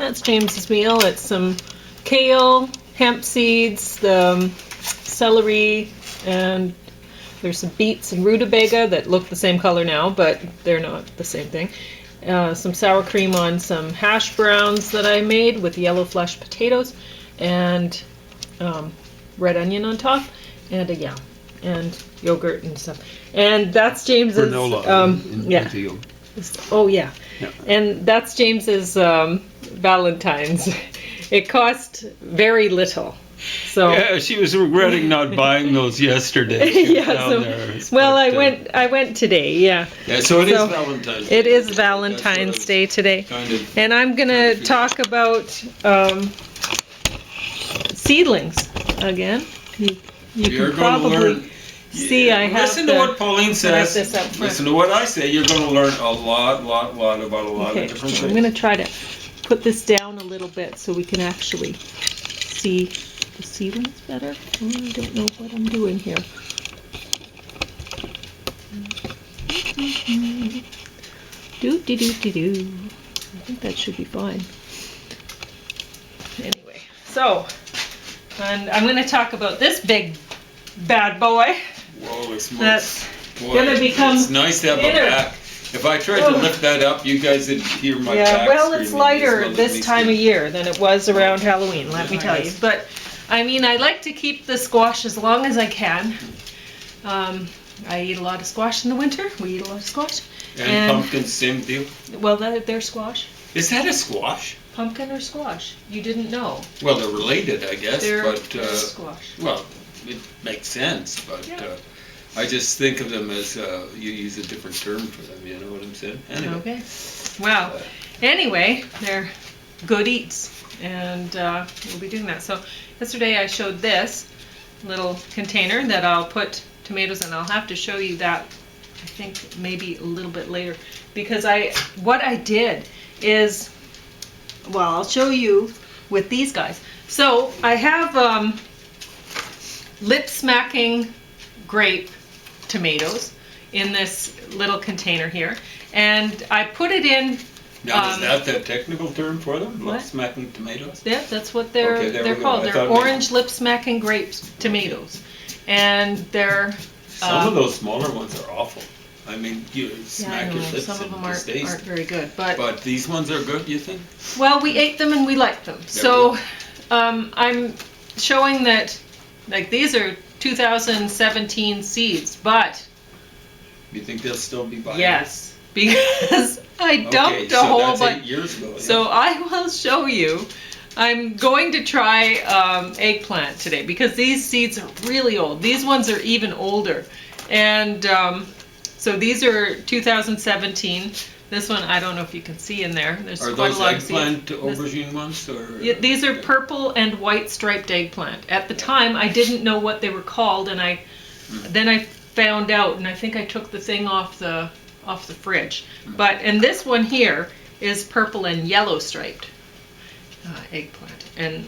That's James's meal. It's some kale, hemp seeds, the celery, and there's some beets and rutabaga that look the same color now, but they're not the same thing. Some sour cream on some hash browns that I made with yellow flesh potatoes, and red onion on top, and a yam, and yogurt and stuff. And that's James's granola. Yeah. Oh yeah. And that's James's Valentine's. It cost very little. So yeah, she was regretting not buying those yesterday. I went today. Yeah. Yeah. So it is Valentine's Day. It is Valentine's Day today, and I'm gonna talk about seedlings again. You can probably see I have. Listen to what Pauline says. Listen to what I say. You're going to learn a lot about a lot of different things. I'm going to try to put this down a little bit so we can actually see the seedlings better. I don't know what I'm doing here. Do. I think that should be fine. Anyway, so, and I'm going to talk about this big bad boy. Whoa, that's going to become it's nice to have a back. If I tried to lift that up, you guys would hear my back. Well, it's lighter this time of year than it was around Halloween, let me tell you. But, I mean, I like to keep the squash as long as I can. I eat a lot of squash in the winter. We eat a lot of squash. And pumpkins, same deal? Well, they're squash. Is that a squash? Pumpkin or squash? You didn't know. Well, they're related, I guess. They're squash. Well, it makes sense, but I just think of them as you use a different term for them. You know what I'm saying? Anyway. Okay. Well, anyway, they're good eats, and we'll be doing that. So yesterday I showed this little container that I'll put tomatoes in. I'll have to show you that, I think, maybe a little bit later, because what I did is, well, I'll show you with these guys. So I have lip-smacking grape tomatoes in this little container here, and I put it in. Now, is that the technical term for them? What? Lip-smacking tomatoes? Yeah, that's what they're called. They're orange lip-smacking grapes tomatoes, and they're. Some of those smaller ones are awful. I mean, you smack your lips. Some of them aren't very good, but these ones are good. You think? Well, we ate them and we liked them. So, I'm showing that, like, these are 2017 seeds, but. You think they'll still be viable? Yes, because I dumped a whole bunch. 8 years ago. Yeah. So I will show you. I'm going to try eggplant today because these seeds are really old. These ones are even older, and so these are 2017. This one, I don't know if you can see in there. There's quite a lot of seeds. Are those eggplant aubergine ones? Or? Yeah, these are purple and white striped eggplant. At the time, I didn't know what they were called, and then I found out, and I think I took the thing off the fridge. And this one here is purple and yellow striped eggplant. And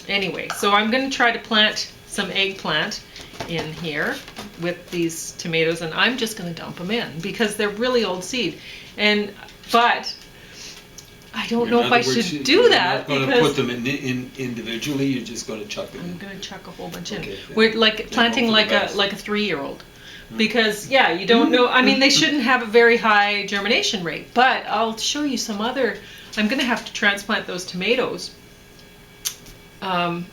anyway, so I'm going to try to plant some eggplant in here with these tomatoes, and I'm just going to dump them in because they're really old seed. But I don't know if I should do that. You're not going to put them in individually. You're just going to chuck them in. I'm going to chuck a whole bunch in. We're like planting like a 3-year-old. Because, you don't know. I mean, they shouldn't have a very high germination rate. But I'll show you some other. I'm going to have to transplant those tomatoes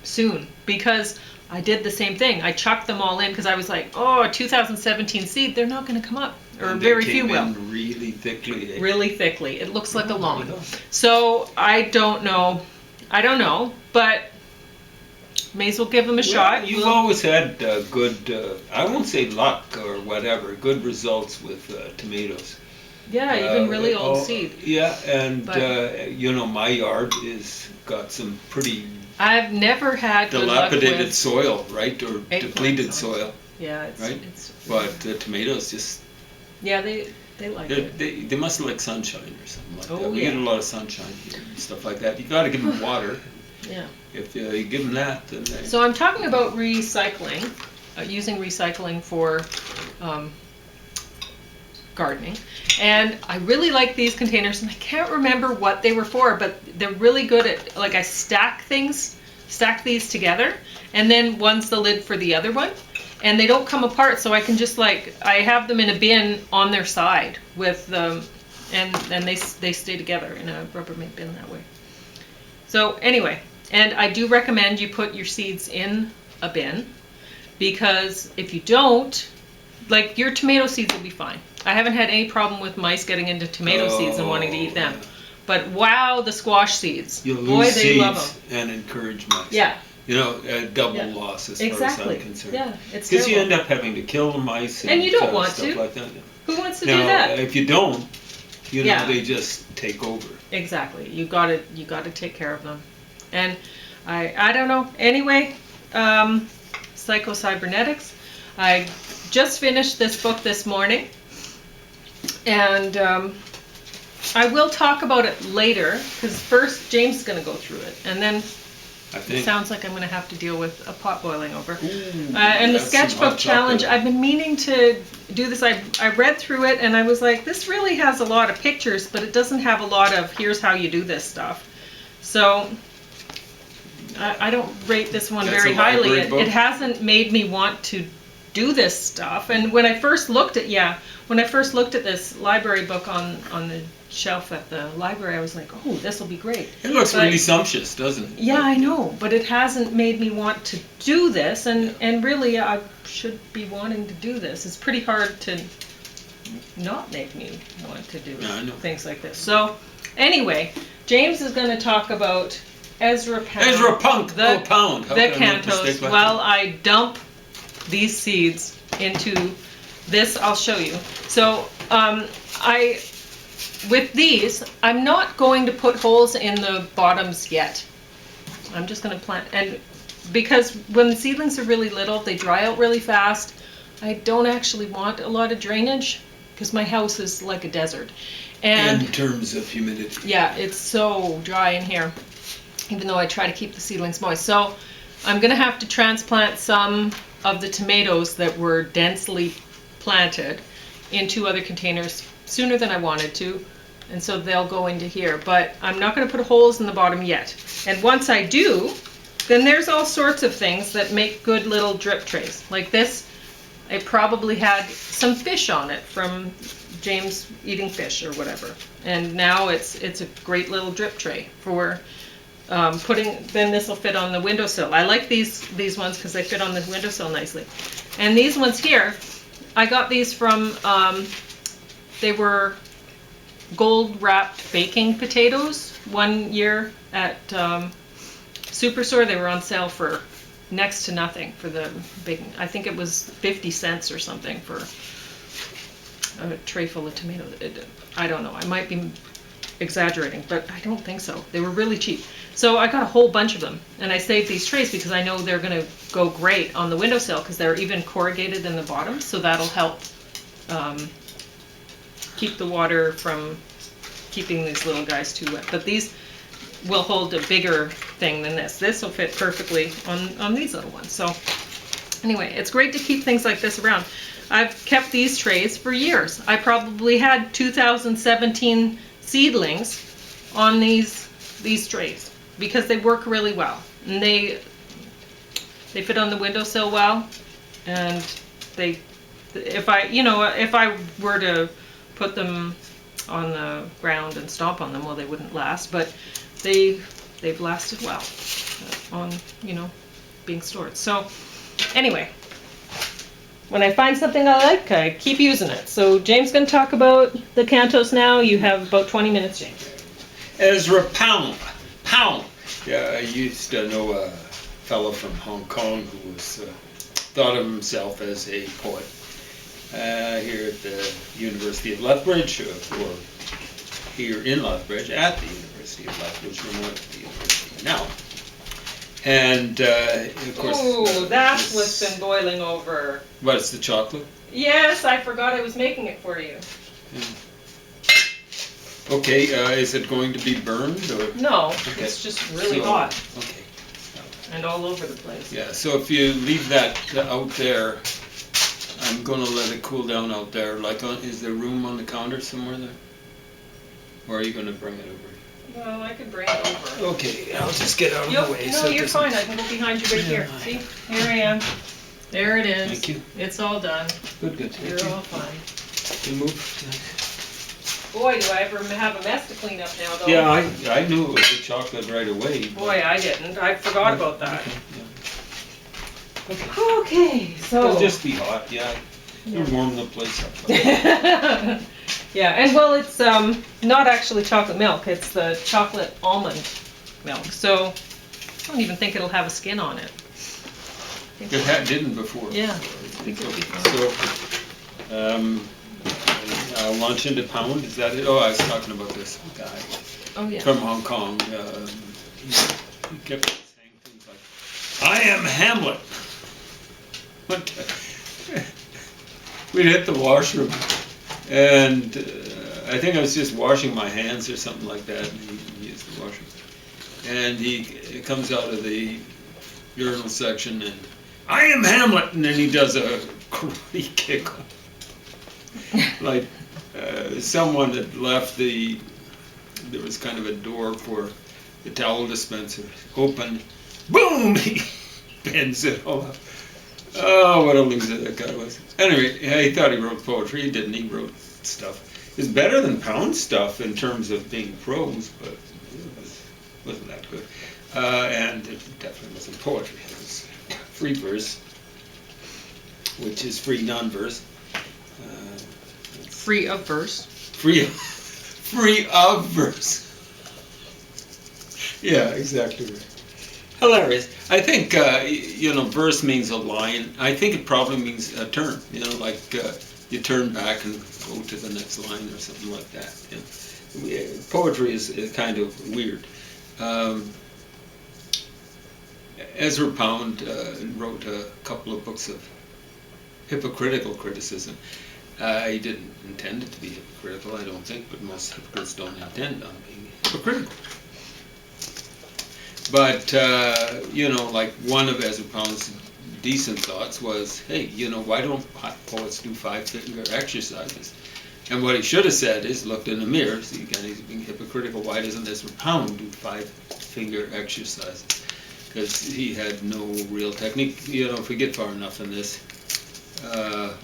soon. Because I did the same thing. I chucked them all in because I was like, 2017 seed, they're not going to come up. Or very few will. Really thickly. Really thickly. It looks like a lawn. So I don't know. But may as well give them a shot. You've always had good, I won't say luck or whatever, good results with tomatoes. Yeah, even really old seed. Yeah, and my yard is got some pretty. I've never had dilapidated soil, right, or depleted soil. Yeah, but the tomatoes just. Yeah, they like it. They must like sunshine or something like that. We get a lot of sunshine here and stuff like that. You got to give them water. Yeah. If you give them that, then they... So I'm talking about recycling, using recycling for gardening. And I really like these containers, and I can't remember what they were for, but they're really good at, like, I stack these together, and then one's the lid for the other one. And they don't come apart, so I can just, like, I have them in a bin on their side with them, and they stay together in a Rubbermaid bin that way. So anyway, and I do recommend you put your seeds in a bin, because if you don't, like, your tomato seeds will be fine. I haven't had any problem with mice getting into tomato seeds and wanting to eat them. Yeah. But wow, the squash seeds. You'll Boy, lose they love seeds them. and encourage mice. Yeah. You know, double Yeah. loss as Exactly. far as I'm concerned. Yeah, it's Because you terrible. end up having to kill the mice And you don't want stuff to. like that. Who wants to Now, do that? if you don't, you know, Yeah. they just take over. Exactly. You gotta take care of them. And I don't know. Anyway, Psycho-Cybernetics. I just finished this book this morning, and I will talk about it later, because first James is going to go through it, and then it sounds like I'm going to have to deal with a pot boiling over. And the sketchbook challenge, I've been meaning to do this. I read through it, and I was like, this really has a lot of pictures, but it doesn't have a lot of, here's how you do this stuff. So I don't rate this one very highly. It hasn't made me want to do this stuff. And when I first looked at this library book on the shelf at the library, I was like, oh, this will be great. It looks really sumptuous, doesn't it? Yeah, I know, but it hasn't made me want to do this, and really I should be wanting to do this. It's pretty hard to not make me want to do things like this. So anyway, James is going to talk about Ezra Pound. The Cantos. Well, I dump these seeds into this. I'll show you. So with these, I'm not going to put holes in the bottoms yet. I'm just going to plant, and because when the seedlings are really little, they dry out really fast. I don't actually want a lot of drainage, because my house is like a desert. And in terms of humidity. Yeah, it's so dry in here, even though I try to keep the seedlings moist. So I'm going to have to transplant some of the tomatoes that were densely planted into other containers sooner than I wanted to, and so they'll go into here. But I'm not going to put holes in the bottom yet. And once I do, then there's all sorts of things that make good little drip trays. Like this, it probably had some fish on it from James eating fish or whatever. And now it's a great little drip tray for putting, then this will fit on the windowsill. I like these ones because they fit on the windowsill nicely. And these ones here, I got these from, they were gold wrapped baking potatoes one year at Superstore. They were on sale for next to nothing for the big, I think it was 50 cents or something for a tray full of tomatoes. I don't know, I might be exaggerating, but I don't think so. They were really cheap. So I got a whole bunch of them, and I saved these trays because I know they're going to go great on the windowsill, because they're even corrugated in the bottom, so that'll help keep the water from keeping these little guys too wet. But these will hold a bigger thing than this. This will fit perfectly on these little ones. So anyway, it's great to keep things like this around. I've kept these trays for years. I probably had 2017 seedlings on these trays because they work really well, and they fit on the windowsill well, and if I were to put them on the ground and stomp on them, well, they wouldn't last, but they've lasted well on being stored. So anyway, when I find something I like, I keep using it. So James is going to talk about the Cantos now. You have about 20 minutes, James. Ezra Pound. Yeah, I used to know a fellow from Hong Kong who was thought of himself as a poet here at the University of Lethbridge, or here in Lethbridge at the University of Lethbridge. We're not at the university now. And of course... Ooh, that's what's been boiling over. What, it's the chocolate? Yes, I forgot I was making it for you. Yeah. Okay, is it going to be burned? Or? No, okay. It's just really hot. Okay. And all over the place. Yeah, so if you leave that out there, I'm gonna let it cool down out there. Like, is there room on the counter somewhere there? Or are you gonna bring it over? Well, I could bring it over. Okay, I'll just get out of the way. No, you're fine. I can go behind you right here. See? Here I am. There it is. Thank you. It's all done. Good. You're all fine. You move. Boy, do I ever have a mess to clean up now, though. Yeah, I knew it was the chocolate right away. Boy, I didn't. I forgot about that. Okay, Okay, so. It'll just be hot, yeah. You'll warm the place up. Yeah, and well, it's not actually chocolate milk. It's the chocolate almond milk. So I don't even think it'll have a skin on it. It didn't before. Yeah. So, lunch into pound, is that it? Oh, I was talking about this guy from Hong Kong. He kept saying things like, "I am Hamlet." We'd hit the washroom, and I think I was just washing my hands or something like that, and he used the washroom. And he comes out of the urinal section, and, "I am Hamlet," and then he does a karate kick. Like someone had left there was kind of a door for the towel dispenser open. Boom! He bends it all up. Oh, what a loser that guy was. Anyway, he thought he wrote poetry. He didn't. He wrote stuff. It's better than Pound stuff in terms of being prose, but it wasn't that good. And it definitely wasn't poetry. It was free verse, which is free non-verse. Free of verse. Free of verse. Yeah, exactly right. Hilarious. I think, verse means a line. I think it probably means a turn, like you turn back and go to the next line or something like that. Poetry is kind of weird. Ezra Pound wrote a couple of books of hypocritical criticism. He didn't intend it to be hypocritical, I don't think, but most hypocrites don't intend on being hypocritical. But, like one of Ezra Pound's decent thoughts was, hey, why don't poets do 5-finger exercises? And what he should have said is, looked in the mirror, see, again, he's being hypocritical, why doesn't Ezra Pound do 5-finger exercises? Because he had no real technique. If we get far enough in this,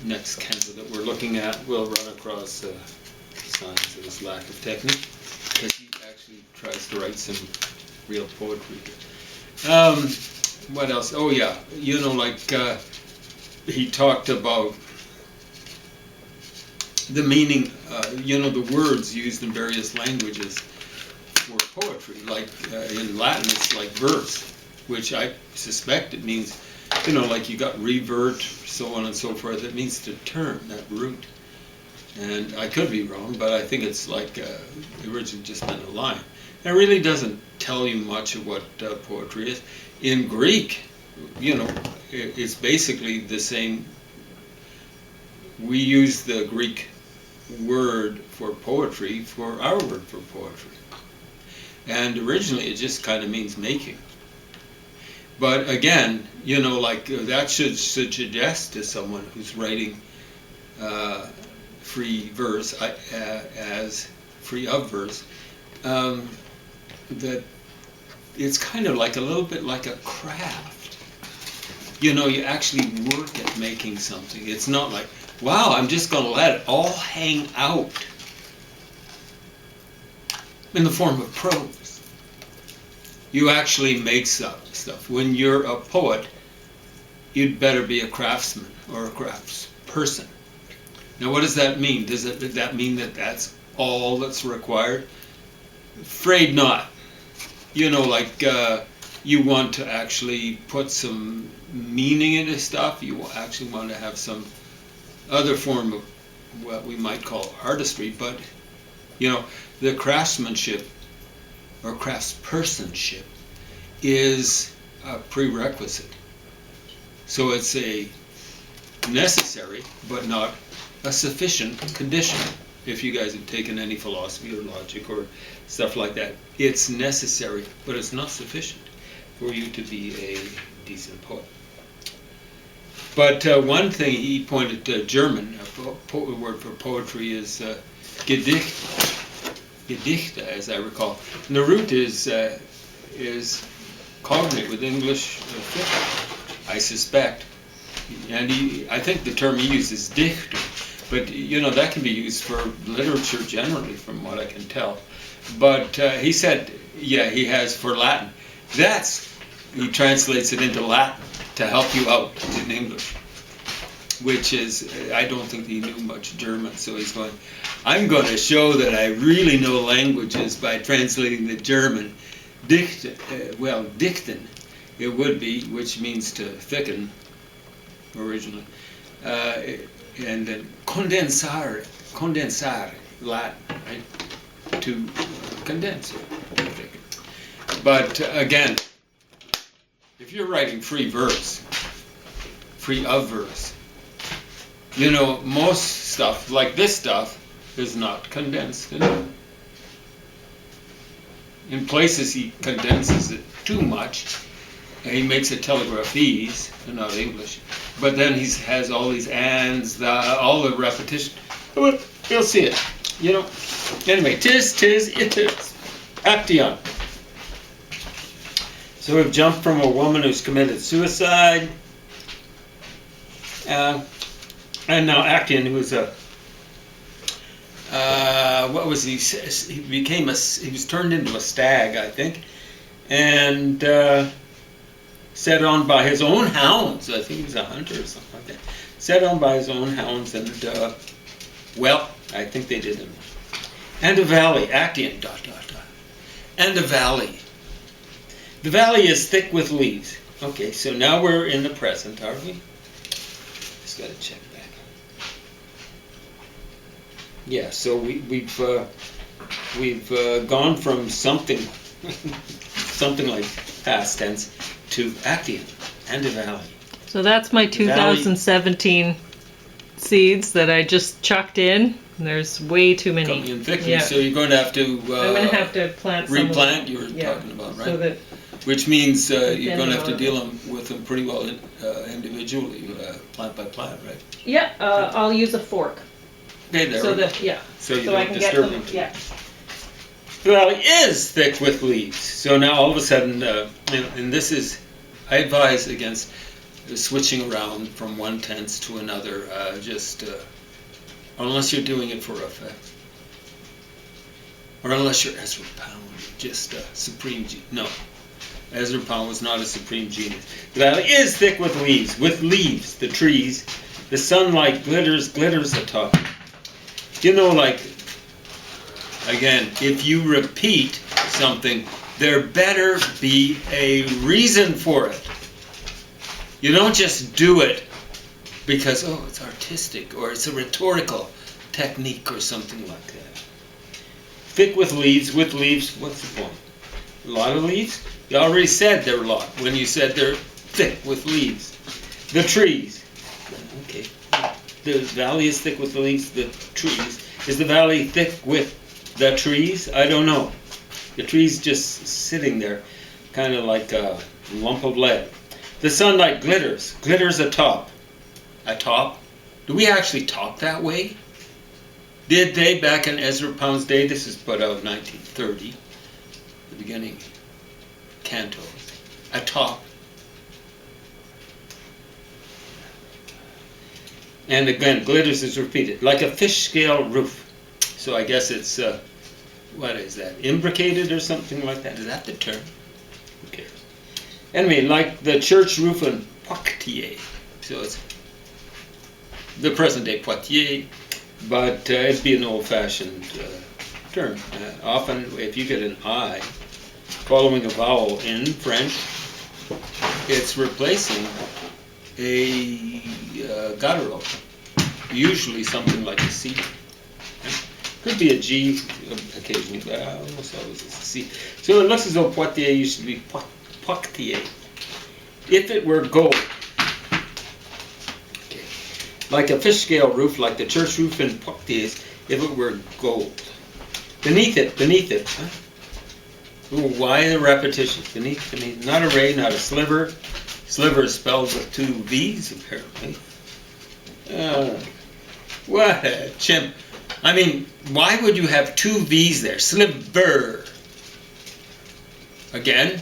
next canto that we're looking at, we'll run across signs of his lack of technique, because he actually tries to write some real poetry. What else? Oh yeah, he talked about the meaning, the words used in various languages for poetry. Like in Latin, it's like verse, which I suspect it means, like you got revert, so on and so forth. It means to turn, that root. And I could be wrong, but I think it's like originally just meant a line. It really doesn't tell you much of what poetry is. In Greek, it's basically the same. We use the Greek word for poetry for our word for poetry. And originally it just kind of means making. But again, that should suggest to someone who's writing free verse as free of verse, that it's kind of like a little bit like a craft. You actually work at making something. It's not like, wow, I'm just going to let it all hang out in the form of prose. You actually make stuff. When you're a poet, you'd better be a craftsman or a craftsperson. Now, what does that mean? Does that mean that that's all that's required? Afraid not. You want to actually put some meaning into stuff. You actually want to have some other form of what we might call artistry. But, the craftsmanship or craftspersonship is a prerequisite. So it's a necessary, but not a sufficient condition. If you guys have taken any philosophy or logic or stuff like that, it's necessary, but it's not sufficient for you to be a decent poet. But one thing he pointed to, German, a word for poetry is Gedichte, as I recall. And the root is cognate with English fiqh, I suspect. And I think the term he uses is dichter, but that can be used for literature generally, from what I can tell. But he said, yeah, he has for Latin. He translates it into Latin to help you out in English, which is, I don't think he knew much German, so he's going, I'm going to show that I really know languages by translating the German. Dichten, it would be, which means to thicken, originally. And then condensare, Latin, right? To condense it. But again, if you're writing free of verse, most stuff, like this stuff, is not condensed. In places he condenses it too much. He makes it telegraphese, not English. But then he has all these ands, all the repetition. Well, you'll see it. Anyway, tis, it is. Action. So we've jumped from a woman who's committed suicide, and now Action, who's what was he? He was turned into a stag, I think, and set on by his own hounds. I think he was a hunter or something like that. Set on by his own hounds, and I think they did him. And a valley, Action, ... And a valley. The valley is thick with leaves. Okay, so now we're in the present, are we? Just got to check back. Yeah, so we've gone from something like past tense to Action and a valley. So that's my 2017 seeds that I just chucked in. There's way too many. Coming in thickly, so you're going to have to I'm going to have to plant some replant. You were talking about, right? So that which means you're going to have to deal with them pretty well individually, plant by plant, right? Yeah, I'll use a fork. Okay, there. So that So you so don't I can disturb get them. Yeah. The valley is thick with leaves. So now all of a sudden, and this is, I advise against switching around from one tense to another, unless you're doing it for effect. Or unless you're Ezra Pound, just a supreme genius. No, Ezra Pound was not a supreme genius. The valley is thick with leaves, the trees. The sunlight glitters atop. Again, if you repeat something, there better be a reason for it. You don't just do it because, it's artistic, or it's a rhetorical technique or something like that. Thick with leaves, what's the point? A lot of leaves? You already said there were a lot when you said they're thick with leaves. The trees. Okay. The valley is thick with the leaves, the trees. Is the valley thick with the trees? I don't know. The tree's just sitting there, kind of like a lump of lead. The sunlight glitters atop. Atop? Do we actually talk that way? Did they back in Ezra Pound's day? This is put out in 1930, the beginning, Cantos. Atop. And again, glitters is repeated, like a fish scale roof. So I guess it's, what is that, imbricated or something like that? Is that the term? Okay. Anyway, like the church roof in Poitiers. So it's the present day Poitiers, but it'd be an old-fashioned term. Often, if you get an I following a vowel in French, it's replacing a guttural, usually something like a C. Could be a G occasionally, but almost always it's a C. So it looks as though Poitiers used to be Poitiers. If it were gold, okay, like a fish scale roof, like the church roof in Poitiers, if it were gold. Beneath it, huh? Ooh, why the repetition? Beneath, not a ray, not a sliver, Sliver is spelled with 2 V's, apparently. What a chimp. I mean, why would you have 2 V's there? Sliver. Again,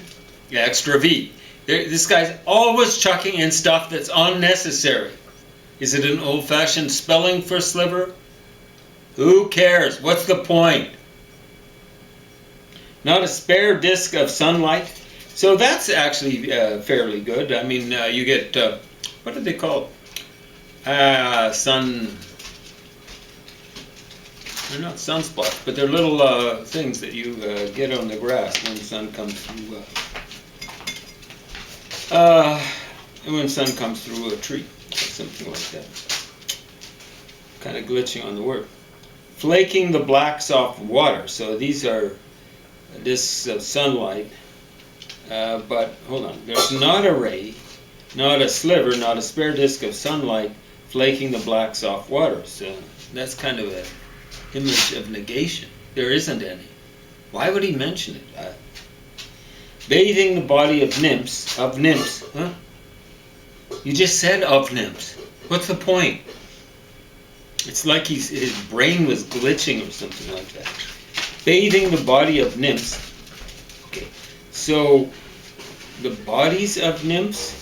extra V. This guy's always chucking in stuff that's unnecessary. Is it an old-fashioned spelling for sliver? Who cares? What's the point? Not a spare disk of sunlight. So that's actually fairly good. I mean, you get, what do they call it? Sun... They're not sunspots, but they're little things that you get on the grass when the sun comes through. When the sun comes through a tree, something like that. Kind of glitching on the word. Flaking the blacks off water. So these are discs of sunlight. But hold on, there's not a ray, not a sliver, not a spare disk of sunlight flaking the blacks off water. So that's kind of an image of negation. There isn't any. Why would he mention it? Bathing the body of nymphs, huh? You just said of nymphs. What's the point? It's like his brain was glitching or something like that. Bathing the body of nymphs. Okay, so the bodies of nymphs,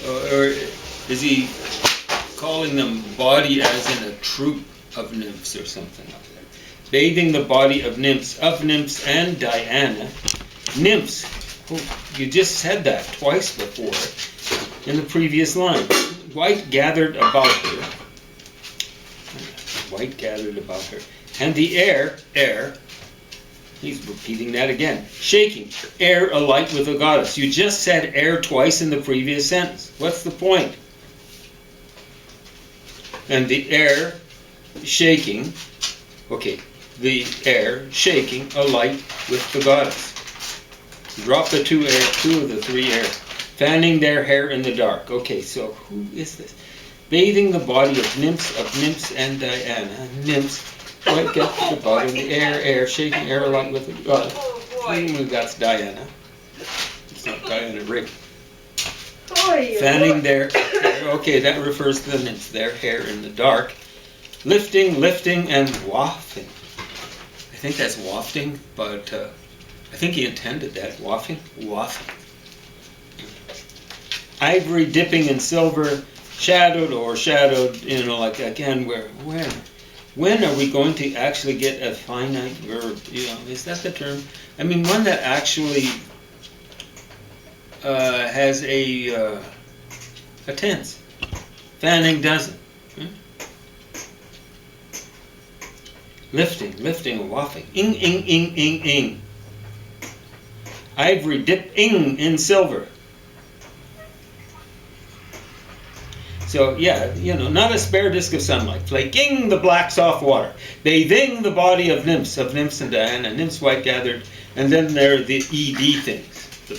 or is he calling them body as in a troop of nymphs or something like that? Bathing the body of nymphs and Diana. Nymphs. Oh, you just said that twice before in the previous line. White gathered about her. White gathered about her. And the air, he's repeating that again. Shaking, air alight with a goddess. You just said air twice in the previous sentence. What's the point? And the air shaking, okay, the air shaking alight with the goddess. Drop the 2 of the 3 air. Fanning their hair in the dark. Okay, so who is this? Bathing the body of nymphs and Diana. Nymphs, what get the body in the air, shaking air alight with the goddess. That's Diana. It's not Diana Rick. Fanning their hair. Okay, that refers to the nymphs. Their hair in the dark. Lifting, and wafting. I think that's wafting, but I think he intended that. Wafting. Ivory dipping in silver, shadowed, you know, like again, when are we going to actually get a finite verb? You know, is that the term? I mean, one that actually has a tense. Fanning doesn't. Lifting, wafting. Ing. Ivory dipping in silver. So, yeah, you know, not a spare disk of sunlight. Flaking the blacks off water. Bathing the body of nymphs and Diana. Nymphs white gathered. And then there are the ED things. The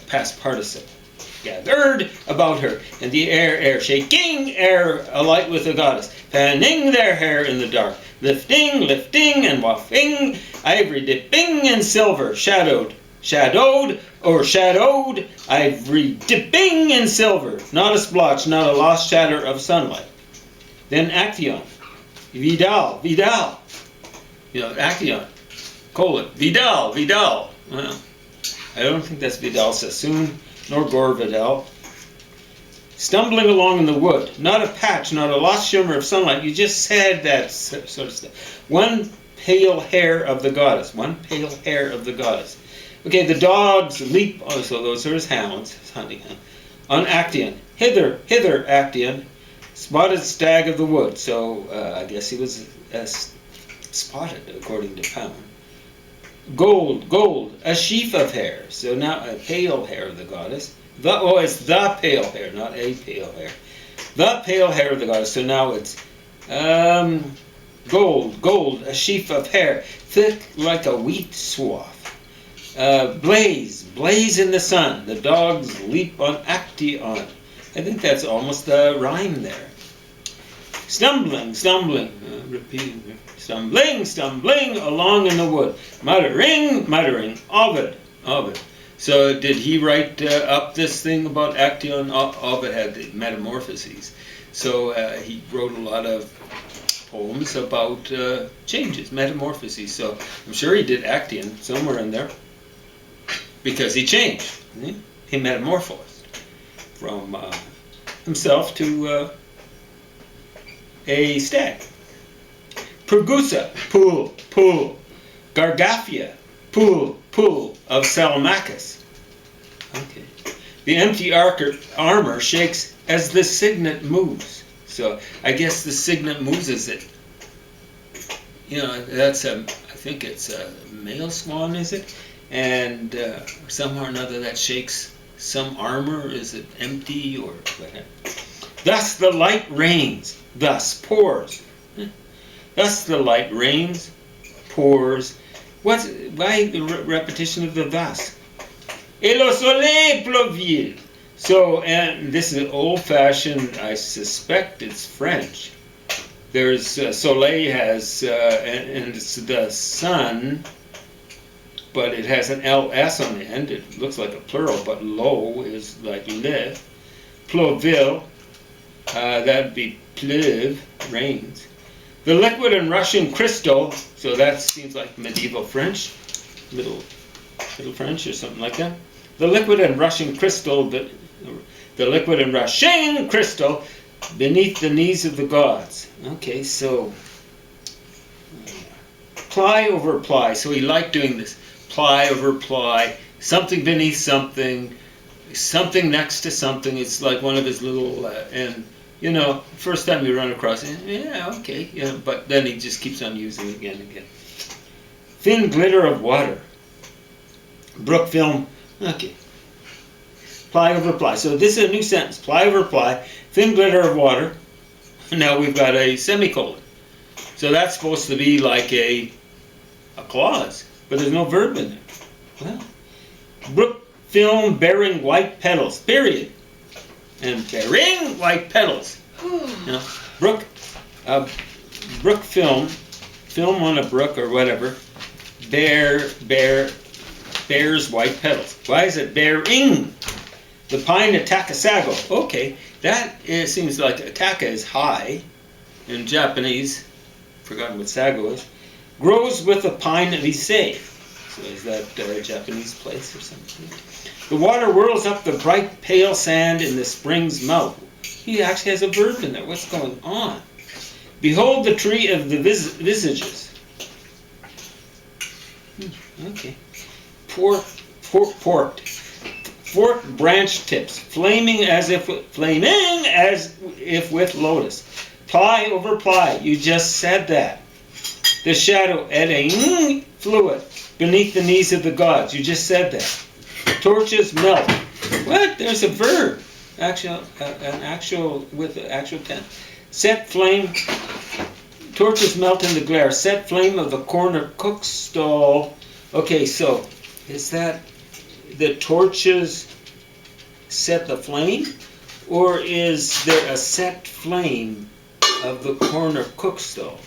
past participle. Gathered about her. And the air shaking, air alight with the goddess. Fanning their hair in the dark. Lifting, and wafting. Ivory dipping in silver. Shadowed, ivory dipping in silver, not a splotch, not a lost shatter of sunlight. Then action, Vidal, you know, action, Vidal. Well, I don't think that's Vidal Sassoon, nor Gore Vidal. Stumbling along in the wood, not a patch, not a lost shimmer of sunlight. You just said that sort of stuff. One pale hair of the goddess. Okay, the dogs leap, so those are his hounds, his hunting hound. On Actaeon, hither Actaeon, spotted stag of the wood. So I guess he was spotted, according to Pound. Gold, a sheaf of hair. So now a pale hair of the goddess. It's the pale hair, not a pale hair. The pale hair of the goddess. So now it's gold, a sheaf of hair, thick like a wheat swath. Blaze in the sun. The dogs leap on Actaeon. I think that's almost a rhyme there. Stumbling, repeating. Stumbling along in the wood. Muttering, Ovid. So did he write up this thing about Action? All of it had the metamorphoses. So he wrote a lot of poems about changes, metamorphoses. So I'm sure he did Action somewhere in there. Because he changed. He metamorphosed from himself to a stag. Pergusa, pool. Gargaphia, pool of Salmachus. Okay. The empty armor shakes as the signet moves. So I guess the signet moves as it, that's I think it's a male swan, is it? And somehow or another that shakes some armor. Is it empty or whatever? Thus the light rains, thus pours. Thus the light rains, pours. Why the repetition of the thus? Et le soleil pleuville. So, and this is old-fashioned, I suspect it's French. There's, soleil has, and it's the sun, but it has an LS on the end. It looks like a plural, but lo is like le. Pleuville, that'd be pleuve, rains. The liquid and rushing crystal, so that seems like medieval French, middle French or something like that. The liquid and rushing crystal, the liquid and rushing crystal beneath the knees of the gods. Okay, so ply over ply. So he liked doing this. Ply over ply, something beneath something, something next to something. It's like one of his little, first time you run across it, but then he just keeps on using it again and again. Thin glitter of water. Brook film, okay. Ply over ply. So this is a new sentence. Ply over ply, thin glitter of water. Now we've got a semicolon. So that's supposed to be like a clause, but there's no verb in there. Well, brook film bearing white petals, period. And bearing white petals. Brook film on a brook or whatever, bears white petals. Why is it bearing? The pine Takasago. Okay, that seems like Taka is high in Japanese. Forgotten what sago is. Grows with the pine of Issei. So is that a Japanese place or something? The water whirls up the bright pale sand in the spring's mouth. He actually has a verb in there. What's going on? Behold the tree of the visages. Okay. Forked branch tips, flaming as if with lotus. Ply over ply. You just said that. The shadow adding fluid beneath the knees of the gods. You just said that. Torches melt. What? There's a verb. With the actual tense. Set flame. Torches melt in the glare. Set flame of the corner cook stall. Okay, so is that the torches set the flame, or is there a set flame of the corner cook stall?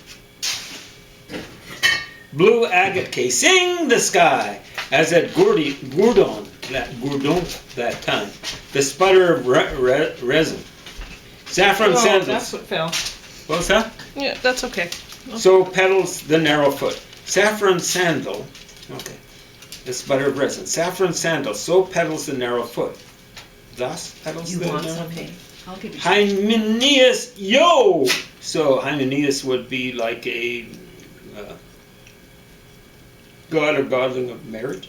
Blue agate casing the sky as at Gourdon that time. The sputter of resin. Saffron sandals. That's what fell. What's that? Yeah, that's okay. So petals the narrow foot. Saffron sandal. Okay. The sputter of resin. Saffron sandal. So petals the narrow foot. Thus petals the narrow foot. Okay. I'll give you Hymenaeus, yo! So Hymenaeus would be like a god or godling of marriage.